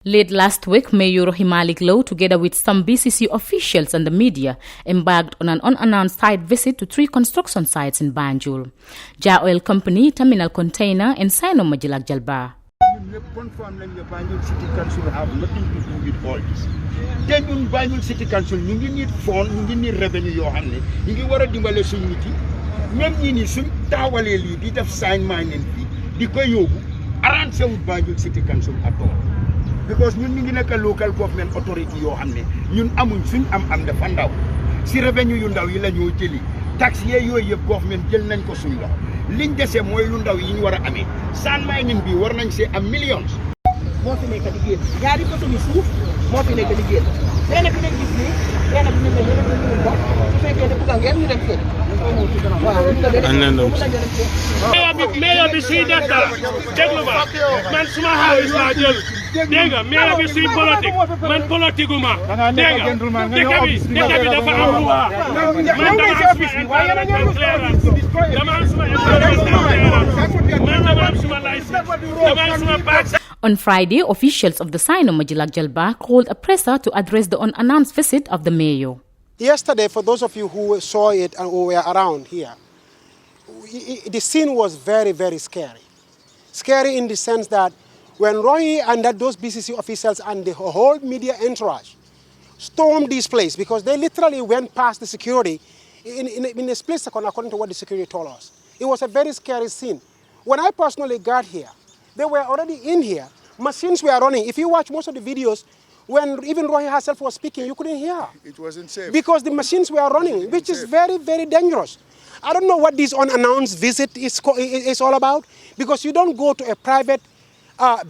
Late last week, Mayor Himalik Lowe, together with some BCC officials and the media, embarked on an unannounced site visit to 3 construction sites in Banjul: Jar Oil Company, Terminal Container, and Sino Majilac Jalba. Banjul City Council have nothing to do with all this. Then ñun Banjul City Council ñu ngi need fond, ñu ngi need revenue yoo xam ne ñu ngi war a dimbale suñu nit yi même ñi ni suñ taawalee lii di def sign mining bi di ko yóbbu arrangé wut Banjul City Council at all. Because ñun ñu ngi nekk local government authority yoo xam ne ñun amuñ suñ am dafa ndaw si revenue yu ndaw yi la ñoo jëli tax yooyu yëpp government jël nañ ko suñ la liñ dese mooy lu ndaw yi ñu war a amee sand mining bi war nañ see am millions. moo fi nekk di génn ñaari côté yu suuf moo fi nekk di génn benn bi nekk gis nii benn bi nekk ñu ko su fekkee ne bëgg ngeen ñu dem fee mayor bi suy def dara déglu ma man suma xaalis laa jël dégg nga mayor bi suy politique man politique ma dégg nga dëkk bi dafa am loi man dama am suma environmental clearance dama am suma environmental clearance man dama am suma license dama am suma badge. On Friday, officials of the Sino Majilac Jalba called a presser to address the unannounced visit of the mayor. Yesterday, for those of you who saw it and who were around here, the scene was very, very scary. Scary in the sense that when Roy and those BCC officials and the whole media entourage stormed this place, because they literally went past the security in a split second, according to what the security told us. It was a very scary scene. When I personally got here, they were already in here. Machines were running. If you watch most of the videos, when even Roy herself was speaking, you couldn't hear her. It wasn't safe. Because the machines were running, which is very, very dangerous. I don't know what this unannounced visit is all about, because you don't go to a private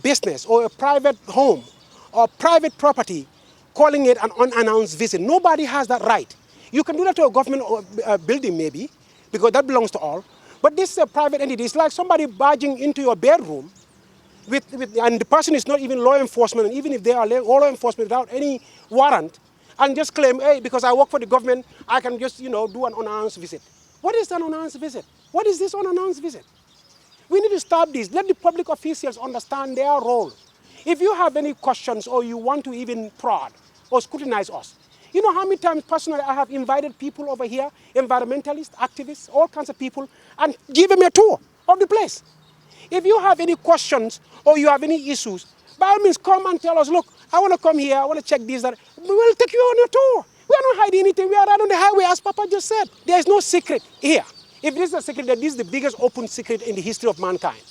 business or a private home or private property calling it an unannounced visit. Nobody has that right. You can do that to a government building maybe, because that belongs to all. But this is a private entity. It's like somebody barging into your bedroom and the person is not even law enforcement, and even if they are law enforcement without any warrant, and just claim, hey, because I work for the government, I can just, do an unannounced visit. What is an unannounced visit? What is this unannounced visit? We need to stop this. Let the public officials understand their role. If you have any questions or you want to even prod or scrutinize us, you know how many times personally I have invited people over here, environmentalists, activists, all kinds of people, and give them a tour of the place. If you have any questions or you have any issues, by all means come and tell us, look, I want to come here, I want to check this, that. We will take you on your tour. We are not hiding anything. We are right on the highway, as Papa just said. There is no secret here. If this is a secret, then this is the biggest open secret in the history of mankind.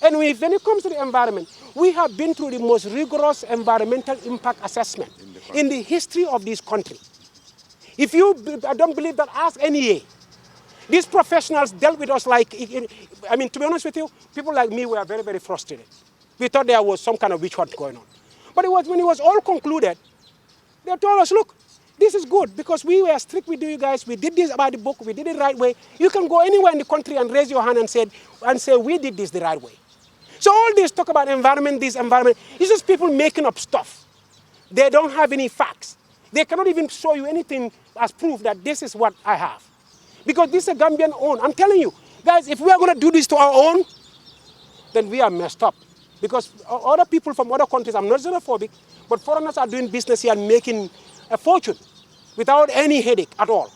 And when it comes to the environment, we have been through the most rigorous environmental impact assessment in the history of this country. If you don't believe that, ask NEA. These professionals dealt with us like, to be honest with you, people like me were very, very frustrated. We thought there was some kind of witch hunt going on. But when it was all concluded, they told us, look, this is good because we were strict with you guys. We did this about the book. We did it the right way. You can go anywhere in the country and raise your hand and say we did this the right way. So all this talk about environment, this environment, it's just people making up stuff. They don't have any facts. They cannot even show you anything as proof that this is what I have. Because this is a Gambian own. I'm telling you, guys, if we are going to do this to our own, then we are messed up. Because other people from other countries, I'm not xenophobic, but foreigners are doing business here and making a fortune without any headache at all.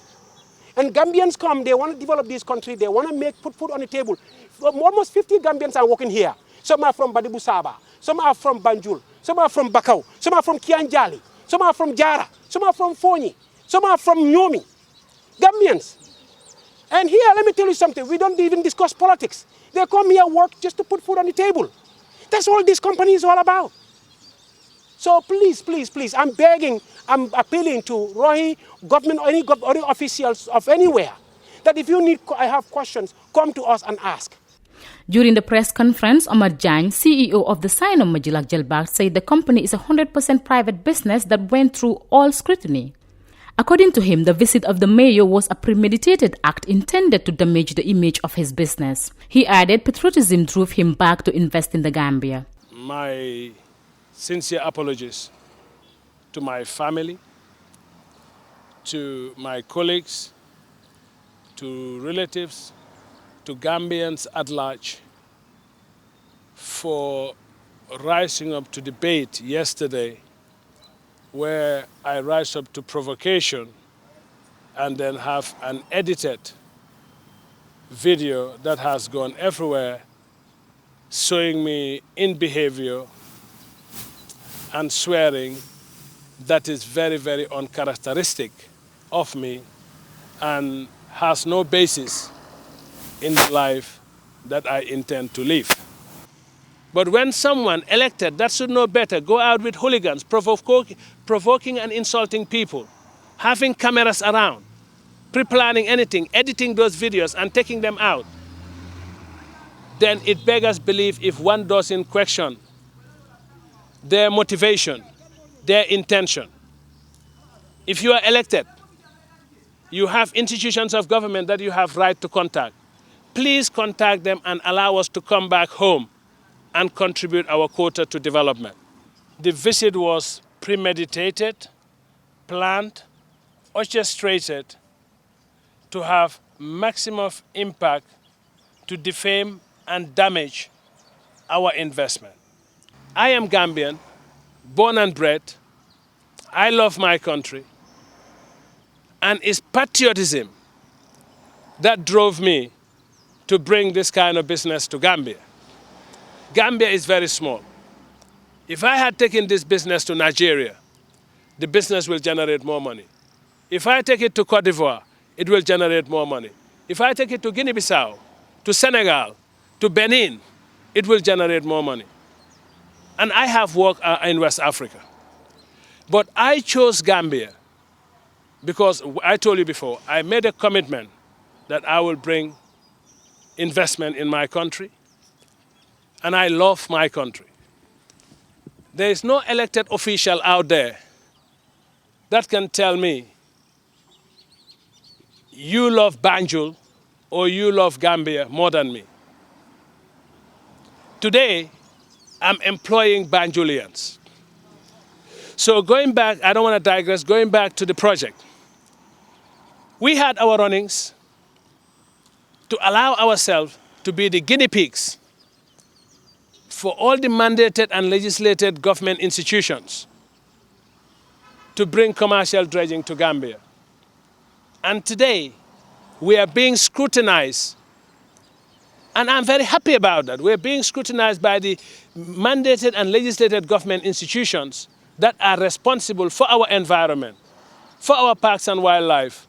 And Gambians come, they want to develop this country, they want to put food on the table. Almost 50 Gambians are working here. Some are from Badibu Saba, some are from Banjul, some are from Bakau, some are from Kianjali, some are from Jara, some are from Fonyi, some are from Nyomi. Gambians. And here, let me tell you something, we don't even discuss politics. They come here work just to put food on the table. That's all this company is all about. So please, please, please, I'm begging, I'm appealing to Roy, government, or any officials of anywhere, that if you have questions, come to us and ask. During the press conference, Omar Jan, CEO of the Sino Majilac Jalba, said the company is a 100% private business that went through all scrutiny. According to him, the visit of the mayor was a premeditated act intended to damage the image of his business. He added patriotism drove him back to invest in the Gambia. My sincere apologies to my family, to my colleagues, to relatives, to Gambians at large for rising up to debate yesterday, where I rise up to provocation and then have an edited video that has gone everywhere showing me in behavior and swearing that is very, very uncharacteristic of me and has no basis in the life that I intend to live. But when someone elected that should know better go out with hooligans, provoking and insulting people, having cameras around, pre-planning anything, editing those videos and taking them out, then it beggars belief if one doesn't question their motivation, their intention. If you are elected, you have institutions of government that you have right to contact. Please contact them and allow us to come back home and contribute our quota to development. The visit was premeditated, planned, orchestrated to have maximum impact to defame and damage our investment. I am Gambian, born and bred. I love my country. And it's patriotism that drove me to bring this kind of business to Gambia. Gambia is very small. If I had taken this business to Nigeria, the business will generate more money. If I take it to Cote d'Ivoire, it will generate more money. If I take it to Guinea-Bissau, to Senegal, to Benin, it will generate more money. And I have worked in West Africa. But I chose Gambia because I told you before, I made a commitment that I will bring investment in my country, and I love my country. There is no elected official out there that can tell me, you love Banjul or you love Gambia more than me. Today, I'm employing Banjulians. So going back, I don't want to digress, going back to the project. We had our runnings to allow ourselves to be the guinea pigs for all the mandated and legislated government institutions to bring commercial dredging to Gambia. And today, we are being scrutinized, and I'm very happy about that. We're being scrutinized by the mandated and legislated government institutions that are responsible for our environment, for our parks and wildlife,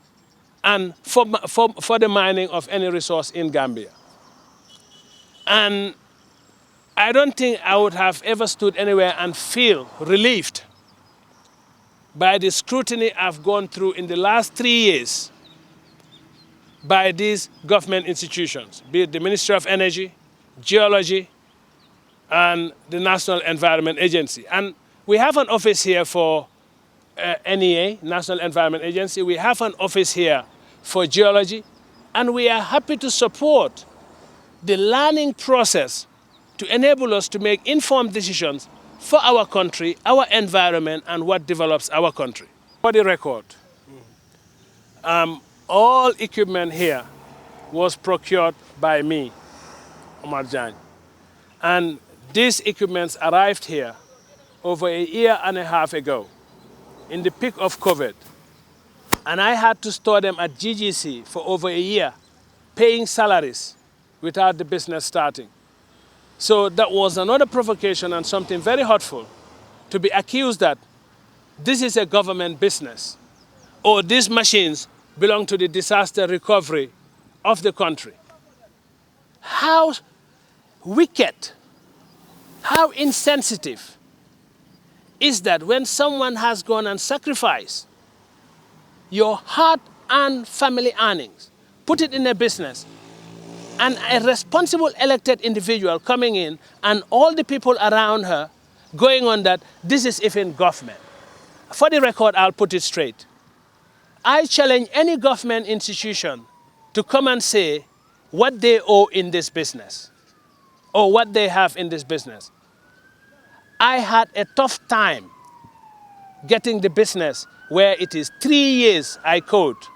and for the mining of any resource in Gambia. And I don't think I would have ever stood anywhere and feel relieved by the scrutiny I've gone through in the last 3 years by these government institutions, be it the Ministry of Energy, Geology, and the National Environment Agency. And we have an office here for NEA, National Environment Agency. We have an office here for Geology, and we are happy to support the learning process to enable us to make informed decisions for our country, our environment, and what develops our country. For the record, all equipment here was procured by me, Omar Jan. And these equipments arrived here over a year and a half ago, in the peak of COVID. And I had to store them at GGC for over a year, paying salaries without the business starting. So that was another provocation and something very hurtful to be accused that this is a government business or these machines belong to the disaster recovery of the country. How wicked, how insensitive is that when someone has gone and sacrificed your hard-earned family earnings, put it in a business, and a responsible elected individual coming in and all the people around her going on that this is even government. For the record, I'll put it straight. I challenge any government institution to come and say what they owe in this business or what they have in this business. I had a tough time getting the business where it is 3 years I quote.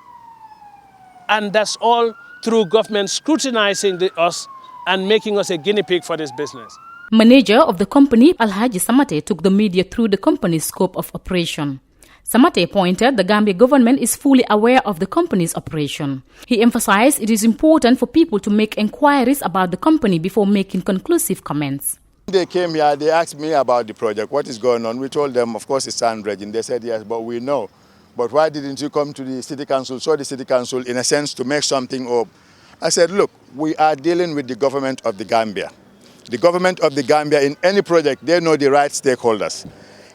And that's all through government scrutinizing us and making us a guinea pig for this business. Manager of the company, Alhaji Samate, took the media through the company's scope of operation. Samate pointed the Gambia government is fully aware of the company's operation. He emphasized it is important for people to make inquiries about the company before making conclusive comments. They came here, they asked me about the project, what is going on. We told them, of course, it's sand dredging. They said, yes, but we know. But why didn't you come to the city council? So the city council, in a sense, to make something up. I said, look, we are dealing with the government of the Gambia. The government of the Gambia, in any project, they know the right stakeholders.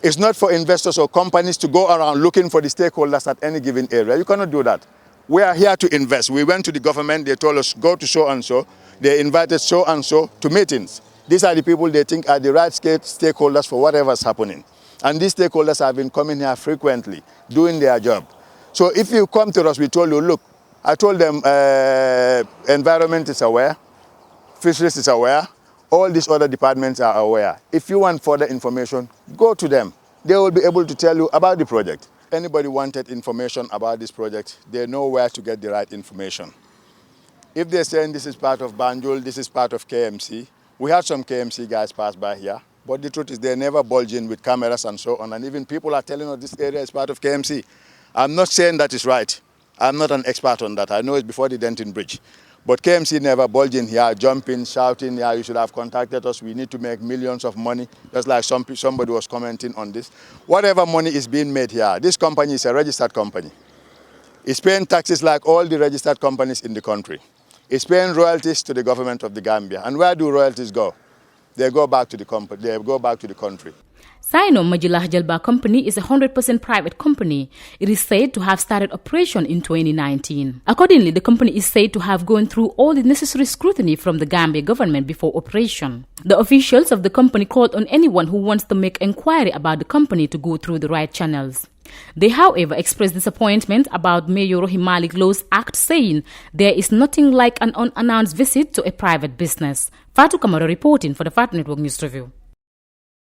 It's not for investors or companies to go around looking for the stakeholders at any given area. You cannot do that. We are here to invest. We went to the government, they told us, go to so-and-so. They invited so-and-so to meetings. These are the people they think are the right stakeholders for whatever's happening. And these stakeholders have been coming here frequently, doing their job. So if you come to us, we told you, look, I told them environment is aware, fisheries is aware, all these other departments are aware. If you want further information, go to them. They will be able to tell you about the project. Anybody wanted information about this project, they know where to get the right information. If they're saying this is part of Banjul, this is part of KMC, we had some KMC guys pass by here, but the truth is they never bulge in with cameras and so on, and even people are telling us this area is part of KMC. I'm not saying that is right. I'm not an expert on that. I know it's before the Denton Bridge. But KMC never bulged in here, jumping, shouting, yeah, you should have contacted us. We need to make millions of money, just like somebody was commenting on this. Whatever money is being made here, this company is a registered company. It's paying taxes like all the registered companies in the country. It's paying royalties to the government of the Gambia. And where do royalties go? They go back to the company. They go back to the country. Sino Majilac Jalba Company is a 100% private company. It is said to have started operation in 2019. Accordingly, the company is said to have gone through all the necessary scrutiny from the Gambia government before operation. The officials of the company called on anyone who wants to make inquiry about the company to go through the right channels. They, however, expressed disappointment about Mayor Majilac Lowe's act, saying there is nothing like an unannounced visit to a private business. Fatou Kamara reporting for the Fat Network News Review.